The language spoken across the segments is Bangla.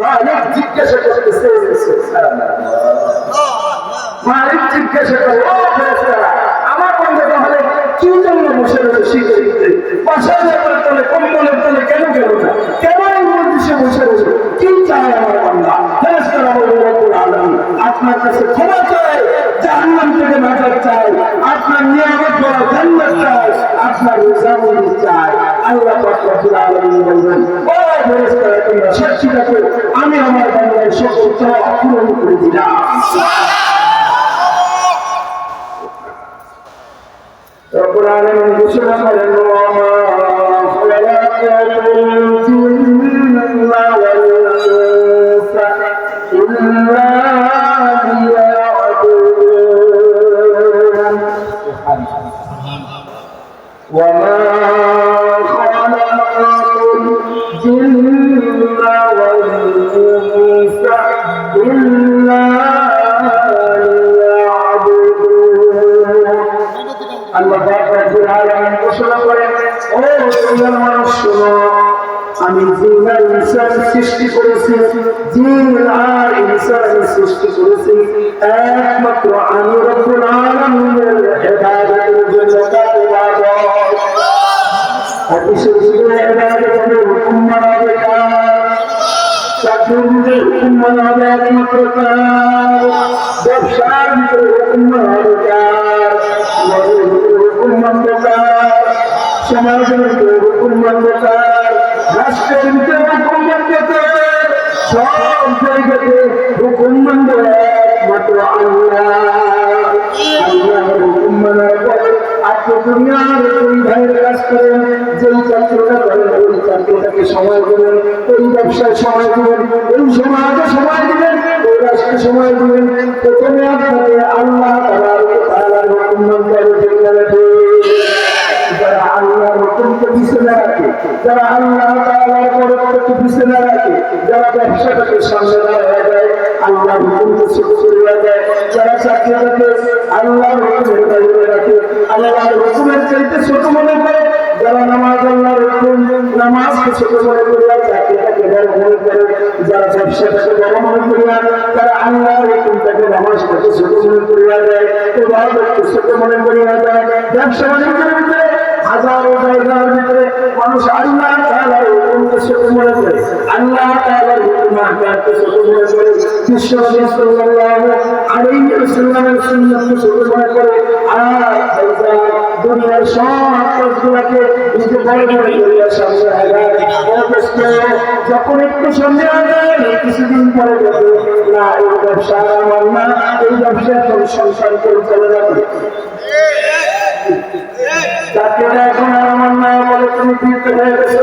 মালিক জিজ্ঞাসা করতেছে, মালিক জিজ্ঞাসা করে, ও ফেরেশতারা, আমার বান্দা তাহলে কি জন্য বসে রয়েছে শীতের বাসায় যাবার তলে কম্বলের তলে কেন গেল না, কেন এই মজলিসে বসে রয়েছে, কি চায় আমার বান্দা? ফেরেশতারা বলে, রব্বুল আলামিন আপনার কাছে ক্ষমা চায়, জাহান্নাম থেকে নাজাত চায়, আপনার নিয়ামত বড় জান্নাত চায়, আপনার রিজামুল চায়। আল্লাহ পাক রব্বুল আলামিন বলবেন, ও ফেরেশতারা তোমরা সাক্ষী রাখো, আমি আমার বান্দার সকল চাওয়া পূরণ করে দিলাম। রব্বুল আলামিন ঘোষণা করেন, ওয়া মা খালাকাতুল জিন্না ওয়াল ইনসা ইল্লা লিয়া'বুদুন। ওয়া মা খালাকাতুল জিন্না ওয়াল ইনসা ইল্লা আল্লাহ পাক রব্বুল আলামিন ঘোষণা করেন, ও দুনিয়ার মানুষ শোনো, আমি জিন আর ইনসান সৃষ্টি করেছি, জিন আর ইনসান সৃষ্টি করেছি একমাত্র আমি রব্বুল আলামিনের ইবাদতের জন্য। অফিসের ইবাদতের হুকুম মানা হবে কার? চাকরির ভিতরে হুকুম মানা হবে একমাত্র কার? ব্যবসার ভিতরে হুকুম মানা হবে কার? হুকুম মানবে কার? সমাজের ভিতরে হুকুম মানবে কার? রাষ্ট্রের ভিতরে হুকুম মানবে কার? সব জায়গাতে হুকুম মানবে একমাত্র আল্লাহ। আল্লাহর হুকুম মানার পরে আপনি দুনিয়ার ওই ভাইয়ের কাজ করেন, যেই চাকরিটা করেন ওই চাকরিটাকে সময় দেবেন, ওই ব্যবসায় সময় দেবেন, ওই সমাজে সময় দিবেন, ওই রাষ্ট্রে সময় দিবেন। প্রথমে আপনাকে আল্লাহ তাআলার হুকুম মানতে হবে। যারা আল্লাহর হুকুমকে পিছনে রাখে, যারা আল্লাহ তাআলার পরবর্তী পিছনে রাখে, যারা ব্যবসাটাকে সামনে দাঁড়ায় দেয়, আল্লাহর হুকুমকে ছোট করে দেয়, যারা চাকরিটাকে আল্লাহর হুকুমের বাইরে রাখে, আল্লাহর হুকুমের চাইতে ছোট মনে করে, যারা নামাজ আল্লাহর হুকুম, নামাজকে ছোট মনে করিয়া চাকরিটাকে বড় মনে করে, যারা ব্যবসাটাকে বড় মনে করিয়া, তারা আল্লাহর হুকুমটাকে নামাজটাকে ছোট মনে করিয়া দেয়, ইবাদতকে ছোট মনে করিয়া দেয়। ব্যবসা বাণিজ্যের ভিতরে হাজারো জায়গার ভিতরে মানুষ আল্লাহ তাআলার হুকুমকে ছোট মনে করে, আল্লাহ তাআলার হুকুম আহকামকে ছোট মনে করে, বিশ্বনবী সাল্লাল্লাহু আলাইহি ওয়াসাল্লামের সুন্নাতকে ছোট মনে করে। আর দুনিয়ার সব কাজগুলোকে নিজে বড় বড় করিয়া সামনে আগায়। যখন একটু সামনে আগায়, কিছুদিন পরে দেখে না এই ব্যবসা আমার না, এই ব্যবসা এখন সংসার করে চলে যাবে। চাকরিটা এখন আর আমার না বলে তুমি ফিরতে হয়ে গেছো,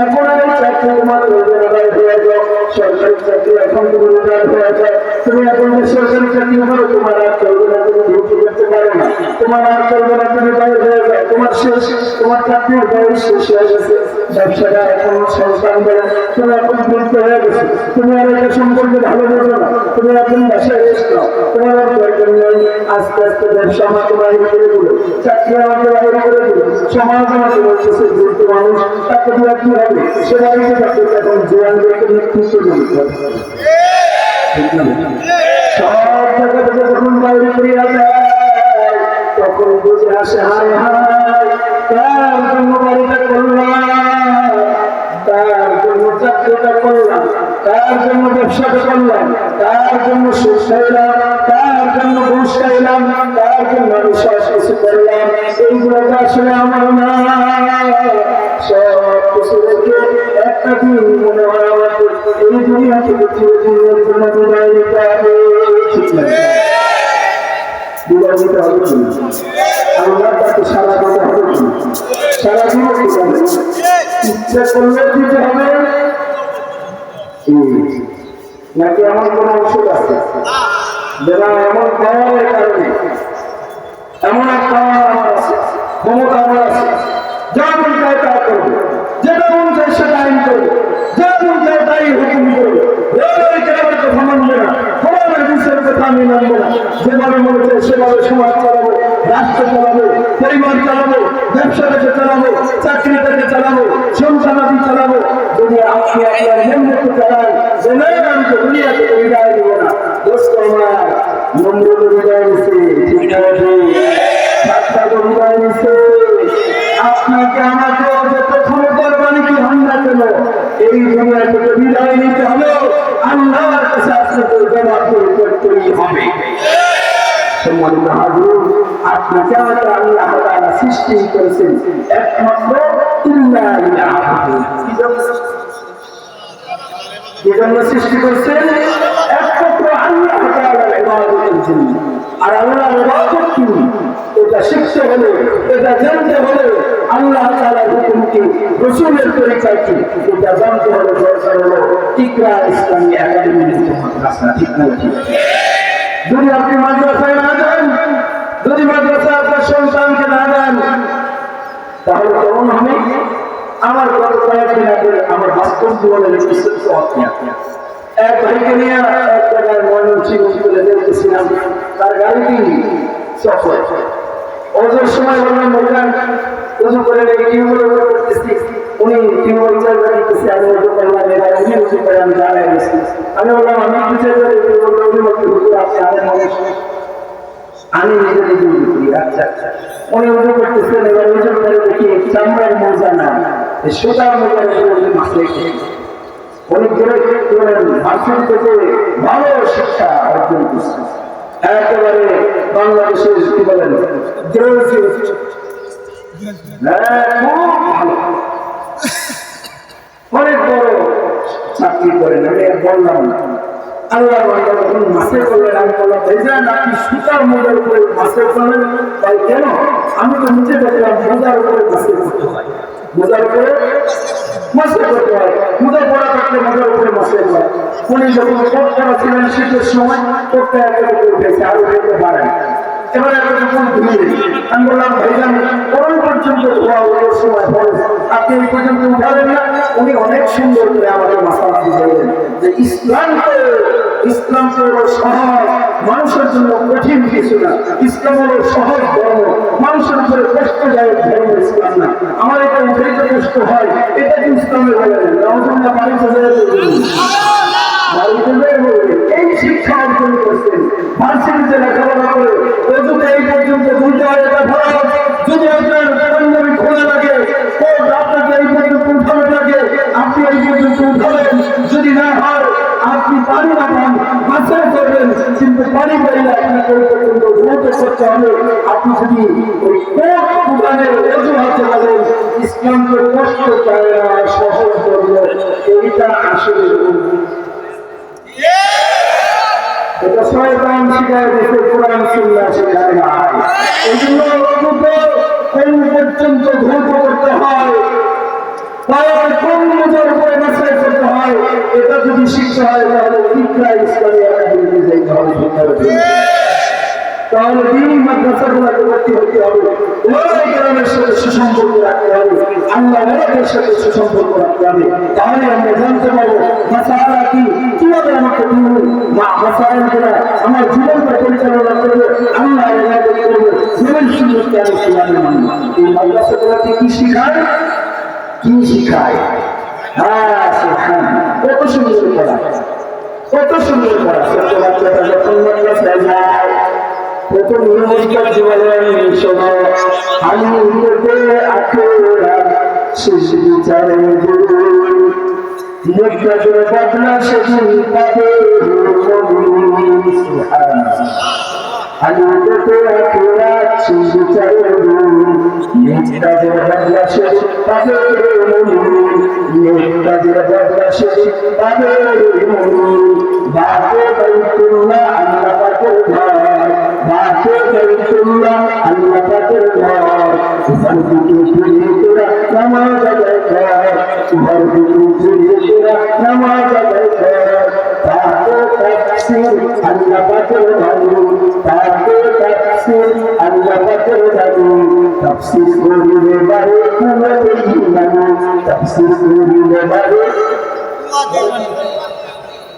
এখন আর চাকরি তোমার রোজগার হয়ে যাও, সরকারি চাকরি এখন তুমি রোজগার হয়ে যায়, তুমি এখন সরকারি চাকরি করো, তোমার আর চলবে না, তুমি ডিউটি করতে পারো না, তোমার আর চলবে না, তুমি বাইরে হয়ে যাও, তোমার শেষ, তোমার চাকরির বয়স শেষ হয়ে গেছে, ব্যবসাটা এখন সংস্থান দেয়, তুমি এখন ফিরতে হয়ে গেছো, তুমি আর এটা সম্পর্কে ভালো বোঝো না, তুমি এখন বাসায় রেস্ট নাও, তোমার আর দরকার নেই। আস্তে আস্তে ব্যবসা আমাকে বাইরে করে দিল, চাকরি আমাকে বাইরে করে দিল, সমাজ আমাকে বলতেছে দ্রুত মানুষ, তাকে দেওয়া কি হবে? সে বাড়িতে তাকে এখন জোয়ানদেরকে নেতৃত্ব দিতে হবে। সব জায়গা থেকে যখন বাইরে করিয়া যায়, তখন বুঝে আসে হায় হায়, তার জন্য বাড়িটা করলাম, তার জন্য চাকরিটা করলাম, তার জন্য ব্যবসাটা করলাম, তার জন্য সুখ খাইলাম, তার জন্য ঘুষ খাইলাম, তার জন্য আমি সব কিছু করলাম, এইগুলো আসলে আমার না। সব কিছু রেখে একটা দিন মনে হয় আমাকে এই দুনিয়া থেকে চিরদিনের জন্য বিদায় নিতে হবে। ঠিক না? বিদায় নিতে হবে কি? আল্লাহর কাছে সারা দিতে হবে কি? সারা দিন দিতে হবে, ইচ্ছা করলে দিতে হবে নাকি এমন কোন ওষুধ আছে যারা এমন পাওয়ারের কারণে, এমন এক পাওয়ার আমার আছে, ক্ষমতা আমার আছে, যা মন চায় তা করবো, যেটা মন চায় সেটা আইন করবো, যা মন চায় তাই হুকুম করবো, কথা মানবে না, কোরআনের বিষয়ের কথা আমি মানবো না, যেভাবে মনে চায় সেভাবে সমাজ চালাবো, রাষ্ট্র চালাবো, পরিবার চালাবো, ব্যবসাটাকে চালাবো, চাকরিটাকে চালাবো, সংসারাদি চালাবো। যদি আপনি আপনার মন মতো চালান, সম্মানিত হাজির, আপনাকে আমাকে আল্লাহ তাআলা সৃষ্টি করেছেন একমাত্র কি জন্য সৃষ্টি করছেন? একমাত্র আল্লাহ তাআলার ইবাদতের জন্য। আর আল্লাহর ইবাদত কি এটা শিখতে হলে, এটা জানতে হলে আল্লাহ তাআলার হুকুম কি, রাসূলের তরিকা কি এটা জানতে হলে দরকার হলো ইকরা ইসলামী একাডেমির মাদ্রাসা। ঠিক না? যদি আপনি মাদ্রাসায় না যান, যদি মাদ্রাসায় আপনার সন্তানকে না দেন, তাহলে কেমন হবে? আমার গত কয়েকদিন আগে আমার বাস্তব জীবনের এক ভাইকে নিয়ে এক জায়গায় ময়মনসিংহ চলে যেতেছিলাম, তার গাড়িটি চলে। ওজোর সময় বললাম বললাম উজু করে টিউবওয়েল করতেছি, উনি টিউবওয়েল করতেছি, আমি উজু করলাম, এবার উনি উজু করে আমি দাঁড়ায় গেছি। আমি বললাম আমি বুঝে যাই, উনি বলতে হুজুর আপনি আরেক মানুষ, আমি নিজে নিজে উজু করি। আচ্ছা আচ্ছা, উনি উজু করতেছেন, এবার উজু করে দেখি চামড়ার মোজা না, সুতার মোজা উনি মাসে অনেক দূরে ভাষণ থেকে ভালো শিক্ষা অর্জন করছে। একেবারে বাংলাদেশের কি বলেন অনেক বড় চাকরি করেন। আমি বললাম আল্লাহ যখন মাসে করলেন, আমি বললাম ভাইজান আপনি সুতার মোজার উপরে মাসে করেন, তাই কেন? আমি তো নিজে দেখলাম মোজার উপরে মাসে করতে হয়, মোজার উপরে মাসে করতে হয়, মোজা পড়া থাকলে মোজার উপরে মাসে হয়। উনি যখন কোট করা ছিলেন শীতের সময়, কোটটা একেবারে উঠেছে, আরো উঠতে পারেন। এবার আমি বললাম ভাইজান কোন পর্যন্ত ধোয়া ওঠার সময় পড়ে, আপনি এই পর্যন্ত উঠালেন না? উনি অনেক সুন্দর করে আমাকে মাথা বুঝাইলেন যে ইসলাম তো হলো সহজ, মানুষের জন্য কঠিন কিছু না। ইসলাম হলো সহজ ধর্ম, মানুষের উপরে কষ্টদায়ক ধর্ম ইসলাম না। আমার এটা উঠেতে কষ্ট হয়, এটা কি ইসলামের বলে না? বাড়িতে এই শিক্ষা অর্জন করছেন, ভার্সিটিতে লেখাপড়া করে অযুতে এই পর্যন্ত দুইটা এটা ভালো। যদি আপনার পাঞ্জাবি খোলা লাগে, কোট আপনাকে এই পর্যন্ত উঠানো লাগে, আপনি এই পর্যন্ত উঠাবেন। যদি না হয় আপনি পানি না পান, বাঁচাই করবেন, কিন্তু পানি পাইলে আপনাকে ওই পর্যন্ত দ্রুত করতে হবে। আপনি যদি ওই কোট উঠানের অজুহাতে বলেন ইসলামকে কষ্ট চায় না, সহজ করবে, এইটা আসলে এটা শয়তান শিখায় দিতে, কোরআন সুন্নাহ শিখায় না। এই জন্য কোন পর্যন্ত ধৈর্য করতে হয়, কোন মজার উপরে মেসেজ করতে হয়, এটা যদি শিক্ষা হয় তাহলে ইকরা ইসলামী একাডেমিতে যেতে হবে। তাহলে দিনী মাদ্রাসাগুলোকে ভর্তি হতে হবে, ওলামায়ে কেরামের সাথে সুসম্পর্ক রাখতে হবে, আল্লাহ ওয়ালাদের সাথে সুসম্পর্ক রাখতে হবে। তাহলে আমরা জানতে পারবো মাসালা কি, কিভাবে আমাকে মাসাইলগুলো আমার জীবনকে পরিচালনা করবে, আল্লাহ ইবাদত করবে, জীবন সুন্দরকে আমি কিভাবে মানব। এই মাদ্রাসাগুলোকে কি শিখায়? কি শিখায়? হ্যাঁ সুবহানাল্লাহ, কত সুন্দর করা, কত সুন্দর করা। ছোট বাচ্চাটা যখন মাদ্রাসায় যায় প্রথম নিয়মিকার জীবনের সময় আমি উঠতে আখেরা শেষ বিচারে বদলা সেদিন পাবে আমি উঠতে আখেরা শেষ বিচারে বদলা শেষ পাবে বদলা শেষ পাবে বাপে বাইতুল্লাহ আল্লাহ পাকের ঘর, বাপে বাইতুল্লাহ আল্লাহ পাকের ঘর, উহার দিকে ফিরে তোরা নামাজ আদায় কর, উহার দিকে ফিরে তোরা নামাজ আদায় কর। তাকে তাফসীর আল্লাহ পাকের বাণী, তাকে তাফসীর আল্লাহ পাকের বাণী, তাফসীর করিলে বারে কুয়াতে ঈমান, তাফসীর করিলে বারে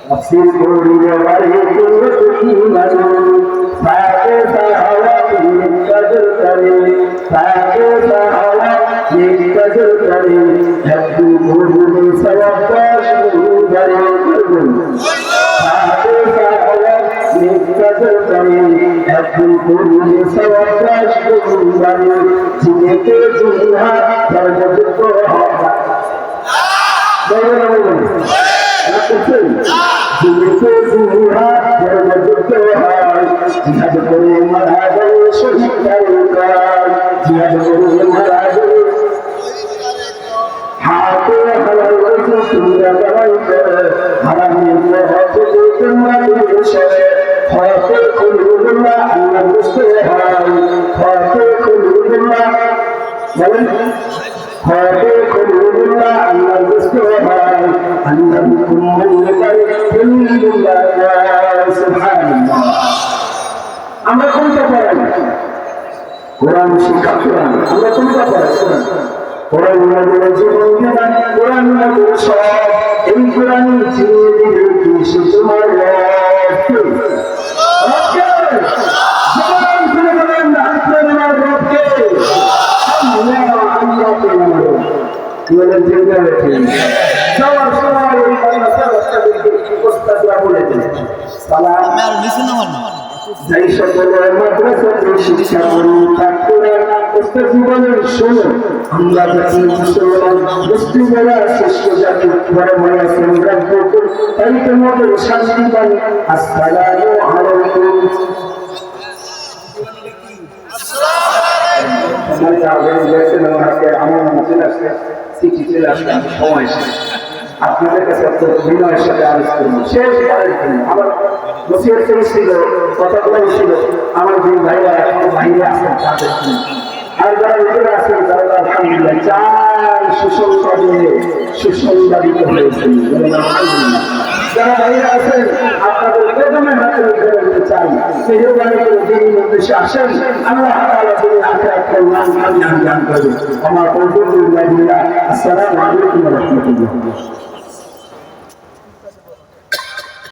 তফসির করিলে বারে কুয়াতে ঈমান। তাকে সাহাবা নিকাজর করে, তাকে সাহাবা নিকাজর করে, একটু করিলে সওয়াব 10 গুণ বাড়ে। তাকে সাহাবা নিকাজর করে, একটু করিলে সওয়াব 10 গুণ বাড়ে। জিনেতে জিহা ধর্মযুক্ত হবে। জিনেতে জিহা ধর্মযুক্ত হয়, জিহাদ করে মারা গেলে শহীদ কারণ জিহাদ করে মারা গেলে হাতে হালাল রেখে তোমরা দাঁড়াই করে হারামের পথে তোমরা সরে হতে খুলুল্লাহ আল্লাহ বুঝতে হয় হতে খুলুল্লাহ বলেন হতে খুলুল্লাহ আল্লাহ বুঝতে হয় আল্লাহ কুমুল করে খুলুল্লাহ সুবহানাল্লাহ। আমরা কোনটা পড়াই? কোরআন শিক্ষা কোরআন। আমরা কোনটা পড়াই? কোরআন। কোরআন আমাদের জীবন জ্ঞান, কোরআন আমাদের সব। এই কোরআন চিনিয়ে দিলে কি সে তোমার রবকে? জীবন খুলে বলেন আপনার আমার রবকে। আল্লাহকে মানো। বলেন জেনে রাখেন। যাওয়ার সময় ওই বাচ্চাদেরকে প্রস্তাবটা বলে দিন। সালাম। আমি আর নিচে নামানো। যাই সকল মাদ্রাসাতে শিক্ষা করি ঠাকুরের প্রত্যেক জীবনের শোনো আমরা জাতি মুসলমান মুসলিমেরা শ্রেষ্ঠ জাতি ধর্মরা সংগ্রাম করতে তাই তোমাদের শান্তি পাই। আসসালামু আলাইকুম। আমার মনে আসছে চিঠি চলে আসলে আমি সময় শেষ আপনাদের কাছে বিনয়ের সাথে আলোচনা করবো শেষ আমার নসিহত ছিল কথাগুলো ছিল আমার দুই ভাইরা এখন বাইরে আছেন তাদের আর যারা ভিতরে আছেন তারা আলহামদুলিল্লাহ চার সুসংবাদে সুসংবাদিত হয়েছে। যারা বাইরে আছেন আপনাদের প্রথমে হাতে নিতে চাই মেহরবানি করে যিনি উদ্দেশ্যে আসেন আল্লাহ তাআলা তিনি আখিরাত কল্যাণ কামিয়াবি দান করবেন। আমার পবিত্র আসসালামু আলাইকুম ওয়া রাহমাতুল্লাহ।